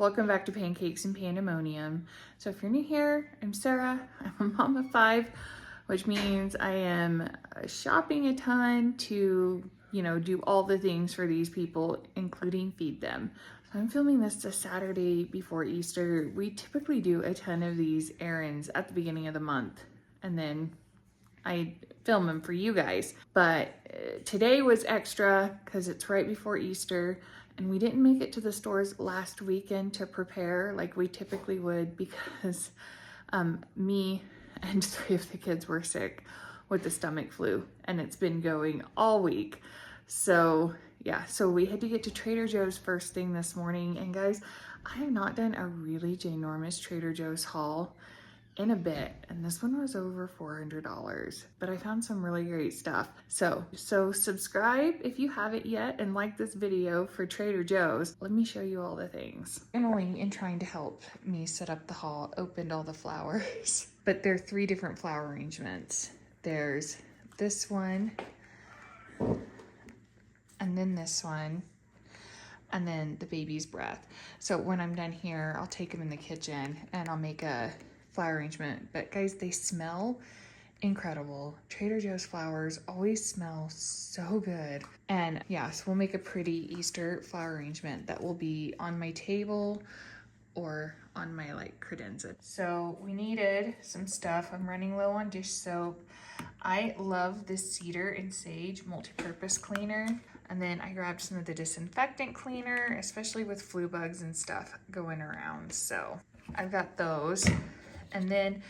welcome back to Pancakes and Pandemonium. So if you're new here, I'm Sarah. I'm a mom of 5, which means I am shopping a ton to, do all the things for these people, including feed them. So I'm filming this a Saturday before Easter. We typically do a ton of these errands at the beginning of the month, and then I film them for you guys. But today was extra because it's right before Easter. And we didn't make it to the stores last weekend to prepare like we typically would because me and 3 of the kids were sick with the stomach flu, and it's been going all week. So yeah, so we had to get to Trader Joe's first thing this morning. And guys, I have not done a really ginormous Trader Joe's haul in a bit, and this one was over $400, but I found some really great stuff. So subscribe if you haven't yet and like this video for Trader Joe's. Let me show you all the things. Emily, in trying to help me set up the haul, opened all the flowers, but there are 3 different flower arrangements. There's this one, and then this one, and then the baby's breath. So when I'm done here, I'll take them in the kitchen and I'll make a flower arrangement. But guys, they smell incredible. Trader Joe's flowers always smell so good. And yeah, so we'll make a pretty Easter flower arrangement that will be on my table or on my credenza. So we needed some stuff. I'm running low on dish soap. I love this cedar and sage multi-purpose cleaner. And then I grabbed some of the disinfectant cleaner, especially with flu bugs and stuff going around. So I've got those. And then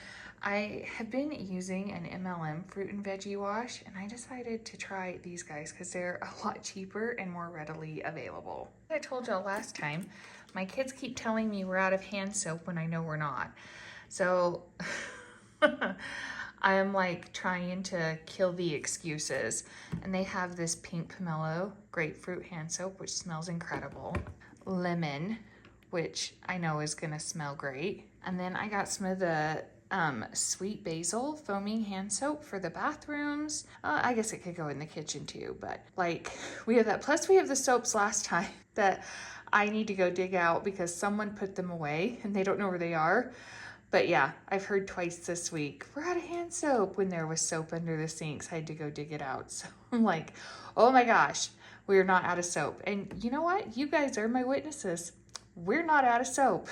I have been using an MLM fruit and veggie wash, and I decided to try these guys because they're a lot cheaper and more readily available. I told y'all last time, my kids keep telling me we're out of hand soap when I know we're not. So I am trying to kill the excuses. And they have this pink pomelo grapefruit hand soap, which smells incredible. Lemon, which I know is gonna smell great. And then I got some of the sweet basil foaming hand soap for the bathrooms. I guess it could go in the kitchen too, but we have that. Plus we have the soaps last time that I need to go dig out because someone put them away and they don't know where they are. But yeah, I've heard twice this week, we're out of hand soap, when there was soap under the sinks. I had to go dig it out. So I'm like, oh my gosh, we're not out of soap. And you know what? You guys are my witnesses. We're not out of soap.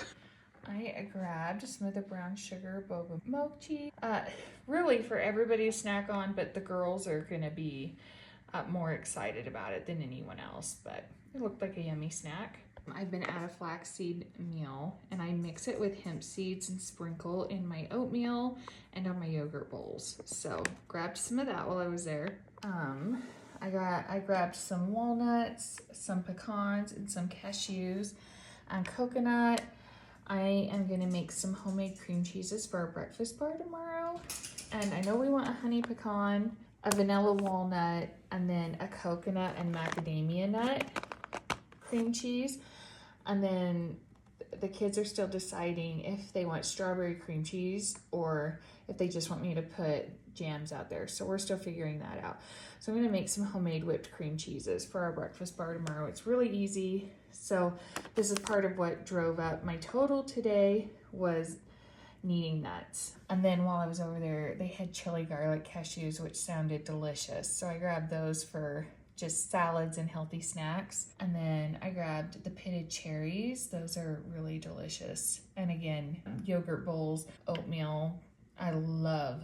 I grabbed some of the brown sugar boba mochi, really for everybody to snack on, but the girls are gonna be more excited about it than anyone else, but it looked like a yummy snack. I've been at a flaxseed meal, and I mix it with hemp seeds and sprinkle in my oatmeal and on my yogurt bowls. So grabbed some of that while I was there. I grabbed some walnuts, some pecans, and some cashews, and coconut. I am gonna make some homemade cream cheeses for our breakfast bar tomorrow. And I know we want a honey pecan, a vanilla walnut, and then a coconut and macadamia nut cream cheese. And then the kids are still deciding if they want strawberry cream cheese or if they just want me to put jams out there. So we're still figuring that out. So I'm gonna make some homemade whipped cream cheeses for our breakfast bar tomorrow. It's really easy. So this is part of what drove up my total today, was needing nuts. And then while I was over there, they had chili garlic cashews, which sounded delicious. So I grabbed those for just salads and healthy snacks. And then I grabbed the pitted cherries. Those are really delicious. And again, yogurt bowls, oatmeal. I love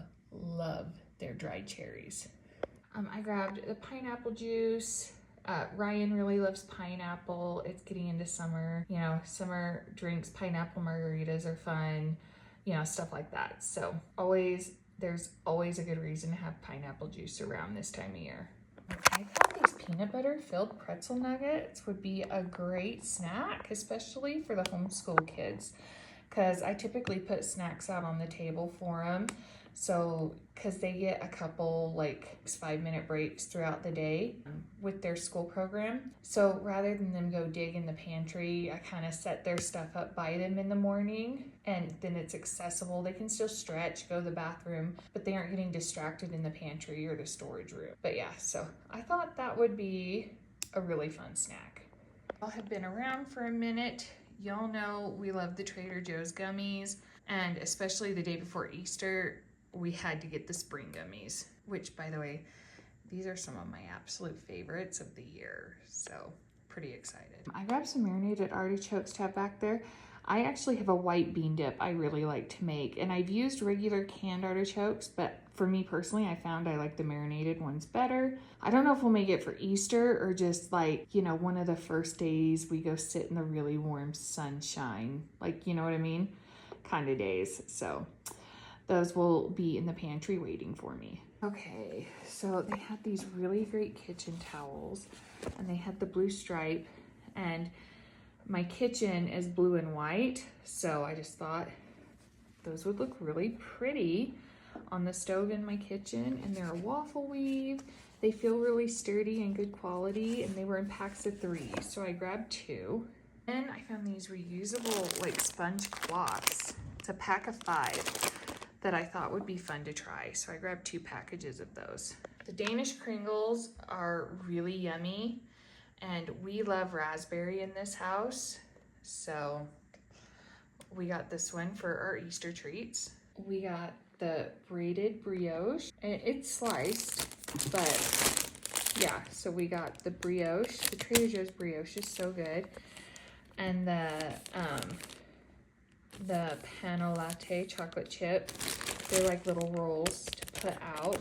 their dried cherries. I grabbed the pineapple juice. Ryan really loves pineapple. It's getting into summer. Summer drinks, pineapple margaritas are fun, stuff like that. So there's always a good reason to have pineapple juice around this time of year. I thought these peanut butter filled pretzel nuggets would be a great snack, especially for the homeschool kids, because I typically put snacks out on the table for them. So, because they get a couple 5-minute breaks throughout the day with their school program. So rather than them go dig in the pantry, I kind of set their stuff up by them in the morning, and then it's accessible. They can still stretch, go to the bathroom, but they aren't getting distracted in the pantry or the storage room. But yeah, so I thought that would be a really fun snack. I'll have been around for a minute. Y'all know we love the Trader Joe's gummies, and especially the day before Easter, we had to get the spring gummies, which, by the way, these are some of my absolute favorites of the year, so pretty excited. I grabbed some marinated artichokes to have back there. I actually have a white bean dip I really like to make, and I've used regular canned artichokes, but for me personally, I found I like the marinated ones better. I don't know if we'll make it for Easter or just like, you know, one of the first days we go sit in the really warm sunshine, like, you know what I mean? Kind of days. So those will be in the pantry waiting for me. Okay, so they had these really great kitchen towels, and they had the blue stripe, and my kitchen is blue and white, so I just thought those would look really pretty on the stove in my kitchen, and they're a waffle weave. They feel really sturdy and good quality, and they were in packs of 3, so I grabbed 2. Then I found these reusable like sponge cloths. It's a pack of 5 that I thought would be fun to try, so I grabbed 2 packages of those. The Danish Kringles are really yummy, and we love raspberry in this house, so we got this one for our Easter treats. We got the braided brioche, and it's sliced, but yeah, so we got the brioche. The Trader Joe's brioche is so good, and the panna latte chocolate chip. They're like little rolls to put out.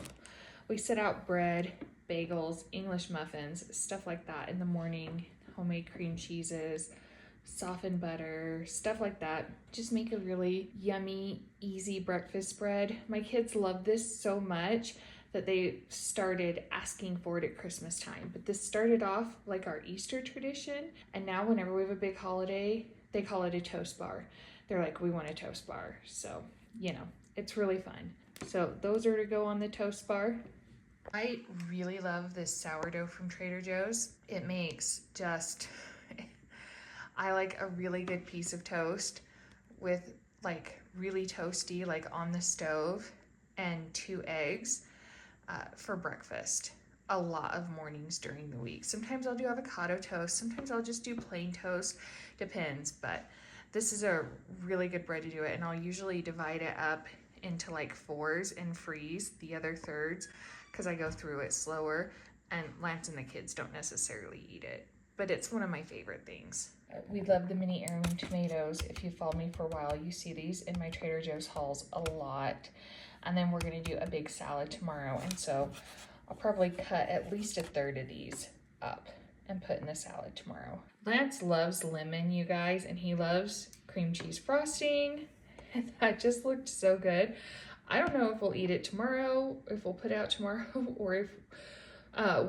We set out bread, bagels, English muffins, stuff like that in the morning, homemade cream cheeses, softened butter, stuff like that. Just make a really yummy, easy breakfast spread. My kids love this so much that they started asking for it at Christmas time. But this started off like our Easter tradition, and now whenever we have a big holiday, they call it a toast bar. They're like, we want a toast bar. So, you know, it's really fun. So those are to go on the toast bar. I really love this sourdough from Trader Joe's. It makes just, I like a really good piece of toast with like really toasty, like on the stove, and 2 eggs for breakfast. A lot of mornings during the week. Sometimes I'll do avocado toast. Sometimes I'll just do plain toast. Depends, but this is a really good bread to do it, and I'll usually divide it up into like 4s and freeze the other 3rds because I go through it slower, and Lance and the kids don't necessarily eat it, but it's one of my favorite things. We love the mini heirloom tomatoes. If you follow me for a while, you see these in my Trader Joe's hauls a lot. And then we're gonna do a big salad tomorrow, and so I'll probably cut at least a 1/3 of these up and put in the salad tomorrow. Lance loves lemon, you guys, and he loves cream cheese frosting, and that just looked so good. I don't know if we'll eat it tomorrow, if we'll put it out tomorrow, or if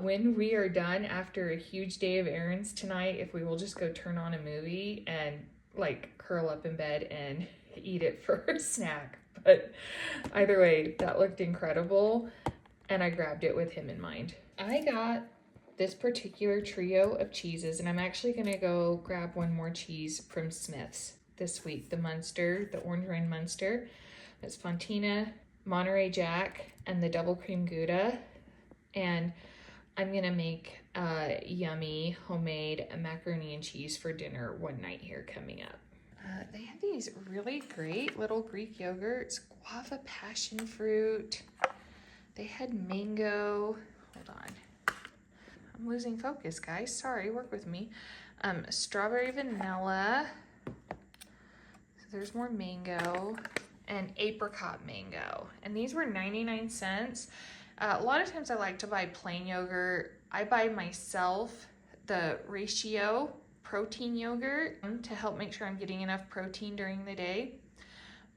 when we are done after a huge day of errands tonight, if we will just go turn on a movie and like curl up in bed and eat it for a snack. But either way, that looked incredible, and I grabbed it with him in mind. I got this particular trio of cheeses, and I'm actually gonna go grab one more cheese from Smith's this week. The Munster, the orange rind Munster. That's Fontina, Monterey Jack, and the double cream Gouda. And I'm gonna make yummy homemade macaroni and cheese for dinner one night here coming up. They have these really great little Greek yogurts, guava passion fruit. They had mango, hold on. I'm losing focus, guys. Sorry, work with me. Strawberry vanilla. So there's more mango, and apricot mango. And these were 99 cents. A lot of times I like to buy plain yogurt. I buy myself the ratio protein yogurt to help make sure I'm getting enough protein during the day.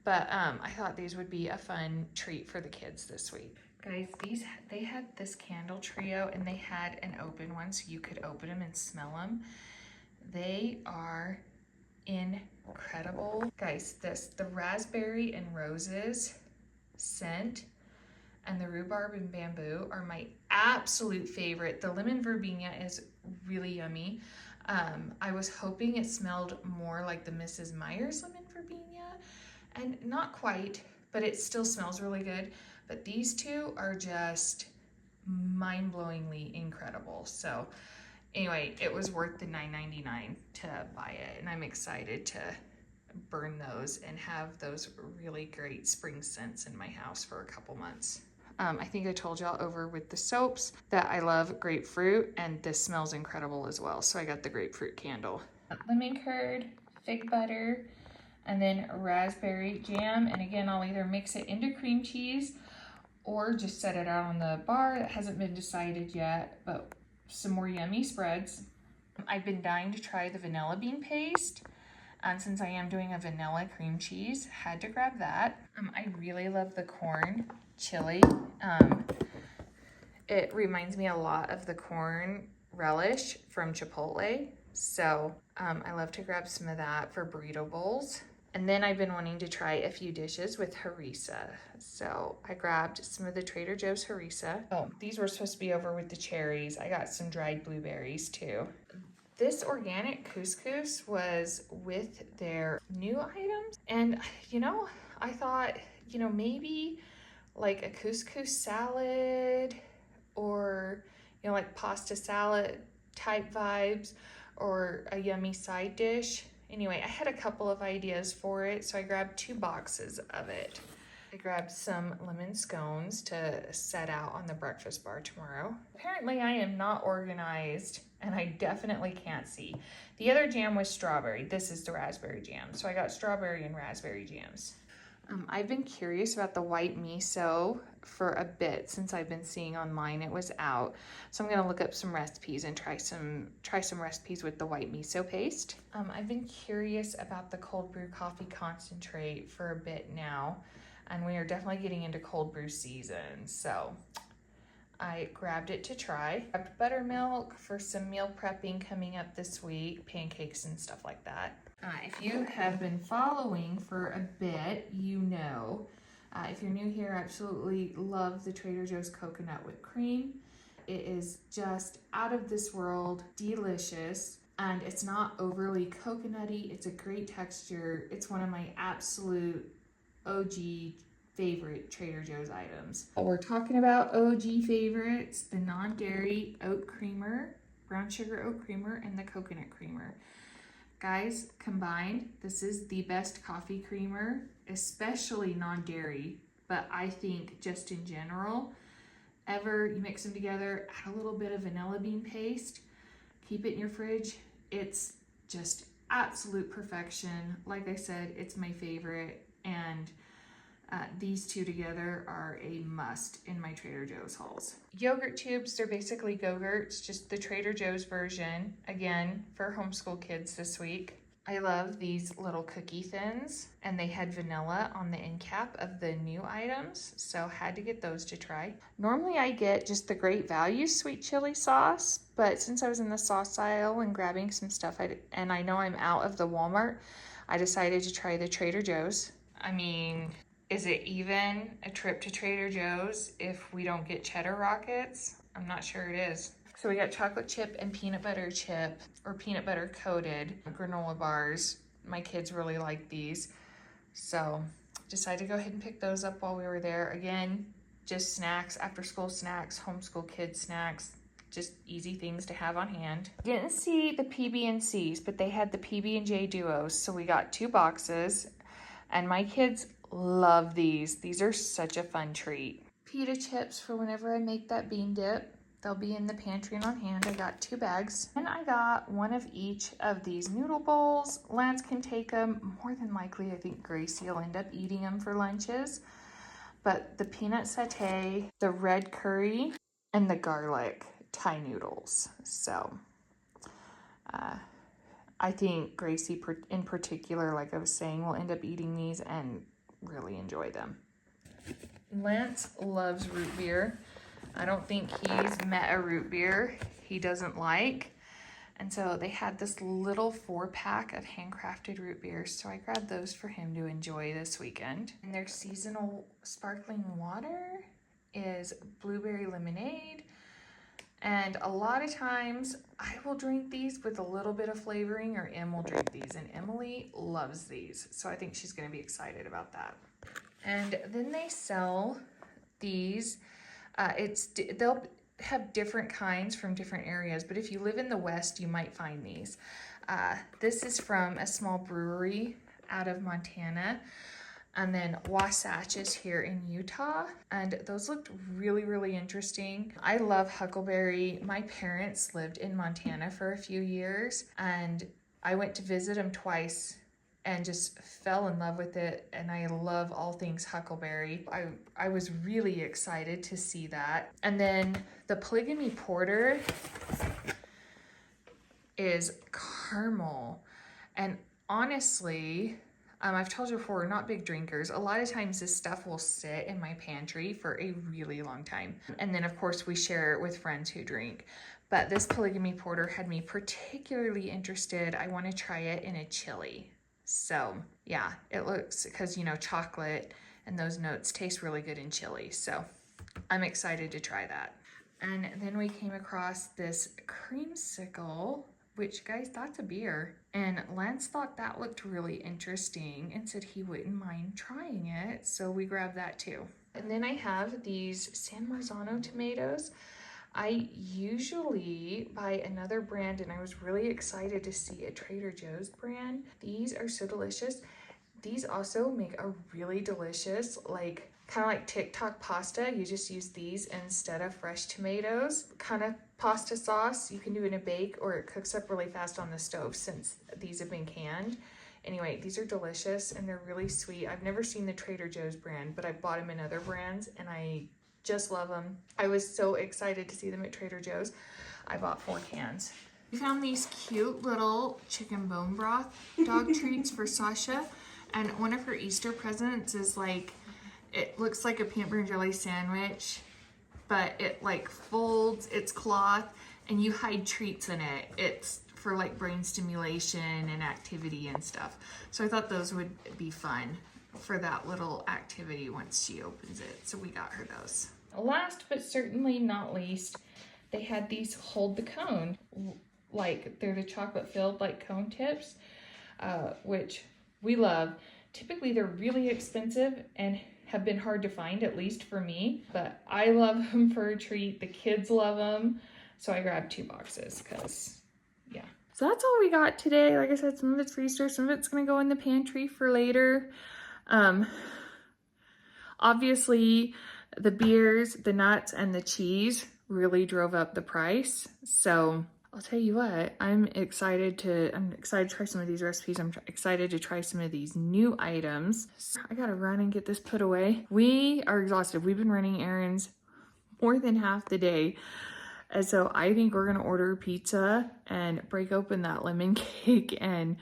But I thought these would be a fun treat for the kids this week. Guys, they had this candle trio, and they had an open one so you could open them and smell them. They are incredible. Guys, the raspberry and roses scent and the rhubarb and bamboo are my absolute favorite. The lemon verbena is really yummy. I was hoping it smelled more like the Mrs. Meyer's lemon verbena, and not quite, but it still smells really good. But these two are just mind-blowingly incredible. So Anyway, it was worth the $9.99 to buy it, and I'm excited to burn those and have those really great spring scents in my house for a couple months. I think I told y'all over with the soaps that I love grapefruit, and this smells incredible as well. So I got the grapefruit candle. Lemon curd, fig butter, and then raspberry jam. And again, I'll either mix it into cream cheese or just set it out on the bar. That hasn't been decided yet, but some more yummy spreads. I've been dying to try the vanilla bean paste. And since I am doing a vanilla cream cheese, had to grab that. I really love the corn chili. It reminds me a lot of the corn relish from Chipotle. So I love to grab some of that for burrito bowls. And then I've been wanting to try a few dishes with harissa. So I grabbed some of the Trader Joe's harissa. Oh, these were supposed to be over with the cherries. I got some dried blueberries too. This organic couscous was with their new items. And, you know, I thought, you know, maybe like a couscous salad or, you know, like pasta salad type vibes or a yummy side dish. Anyway, I had a couple of ideas for it, so I grabbed 2 boxes of it. I grabbed some lemon scones to set out on the breakfast bar tomorrow. Apparently I am not organized and I definitely can't see. The other jam was strawberry. This is the raspberry jam. So I got strawberry and raspberry jams. I've been curious about the white miso for a bit since I've been seeing online it was out. So I'm gonna look up some recipes and try some recipes with the white miso paste. I've been curious about the cold brew coffee concentrate for a bit now, and we are definitely getting into cold brew season. So I grabbed it to try. Grabbed buttermilk for some meal prepping coming up this week, pancakes and stuff like that. If you have been following for a bit, you know. If you're new here, I absolutely love the Trader Joe's coconut whipped cream. It is just out of this world, delicious, and it's not overly coconutty. It's a great texture. It's one of my absolute OG favorite Trader Joe's items. We're talking about OG favorites, the non-dairy oat creamer, brown sugar oat creamer, and the coconut creamer. Guys, combined, this is the best coffee creamer, especially non-dairy, but I think just in general, you mix them together, add a little bit of vanilla bean paste, keep it in your fridge. It's just absolute perfection. Like I said, it's my favorite, and these two together are a must in my Trader Joe's hauls. Yogurt tubes, they're basically Go-Gurts, just the Trader Joe's version, again, for homeschool kids this week. I love these little cookie thins, and they had vanilla on the end cap of the new items, so had to get those to try. Normally I get just the Great Value sweet chili sauce, but since I was in the sauce aisle and grabbing some stuff, and I know I'm out of the Walmart, I decided to try the Trader Joe's. I mean, is it even a trip to Trader Joe's if we don't get cheddar rockets? I'm not sure it is. So we got chocolate chip and peanut butter chip, or peanut butter coated granola bars. My kids really like these. So decided to go ahead and pick those up while we were there. Again, just snacks, after school snacks, homeschool kids snacks, just easy things to have on hand. Didn't see the PB&Cs, but they had the PB&J duos. So we got 2 boxes, and my kids love these. These are such a fun treat. Pita chips for whenever I make that bean dip. They'll be in the pantry and on hand. I got 2 bags. And I got one of each of these noodle bowls. Lance can take them. More than likely, I think Gracie will end up eating them for lunches. But the peanut satay, the red curry, and the garlic Thai noodles. So I think Gracie in particular, like I was saying, will end up eating these and really enjoy them. Lance loves root beer. I don't think he's met a root beer he doesn't like. And so they had this little 4-pack of handcrafted root beers. So I grabbed those for him to enjoy this weekend. And their seasonal sparkling water is blueberry lemonade. And a lot of times I will drink these with a little bit of flavoring, or Em will drink these. And Emily loves these. So I think she's going to be excited about that. And then they sell these. have different kinds from different areas, but if you live in the West, you might find these. This is from a small brewery out of Montana. And then Wasatch is here in Utah, and those looked really, really interesting. I love huckleberry. My parents lived in Montana for a few years, and I went to visit them twice and just fell in love with it, and I love all things huckleberry. I was really excited to see that. And then the polygamy porter is caramel, and honestly, I've told you before, we're not big drinkers. A lot of times this stuff will sit in my pantry for a really long time. And then of course we share it with friends who drink. But this polygamy porter had me particularly interested. I want to try it in a chili. So yeah, it looks, because you know, chocolate and those notes taste really good in chili. So I'm excited to try that. And then we came across this creamsicle, which, guys, that's a beer. And Lance thought that looked really interesting and said he wouldn't mind trying it. So we grabbed that too. And then I have these San Marzano tomatoes. I usually buy another brand, and I was really excited to see a Trader Joe's brand. These are so delicious. These also make a really delicious, like, kind of like TikTok pasta. You just use these instead of fresh tomatoes. Kind of pasta sauce. You can do it in a bake, or it cooks up really fast on the stove since these have been canned. Anyway, these are delicious and they're really sweet. I've never seen the Trader Joe's brand, but I bought them in other brands and I just love them. I was so excited to see them at Trader Joe's. I bought 4 cans. We found these cute little chicken bone broth dog treats for Sasha. And one of her Easter presents is like, it looks like a peanut butter and jelly sandwich, but it like folds, it's cloth, and you hide treats in it. It's for like brain stimulation and activity and stuff. So I thought those would be fun for that little activity once she opens it. So we got her those. Last but certainly not least, they had these hold the cone. Like they're the chocolate filled like cone tips, which we love. Typically they're really expensive and have been hard to find, at least for me, but I love them for a treat. The kids love them. So I grabbed 2 boxes because yeah. So that's all we got today. Like I said, some of it's for Easter, some of it's gonna go in the pantry for later. Obviously the beers, the nuts, and the cheese really drove up the price. So I'll tell you what, I'm excited to try some of these recipes. I'm excited to try some of these new items. So I gotta run and get this put away. We are exhausted. We've been running errands more than half the day. And so I think we're gonna order pizza and break open that lemon cake and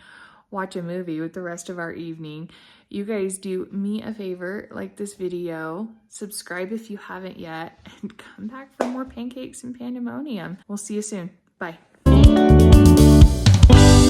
watch a movie with the rest of our evening. You guys do me a favor, like this video, subscribe if you haven't yet, and come back for more Pancakes and Pandemonium. We'll see you soon. Bye.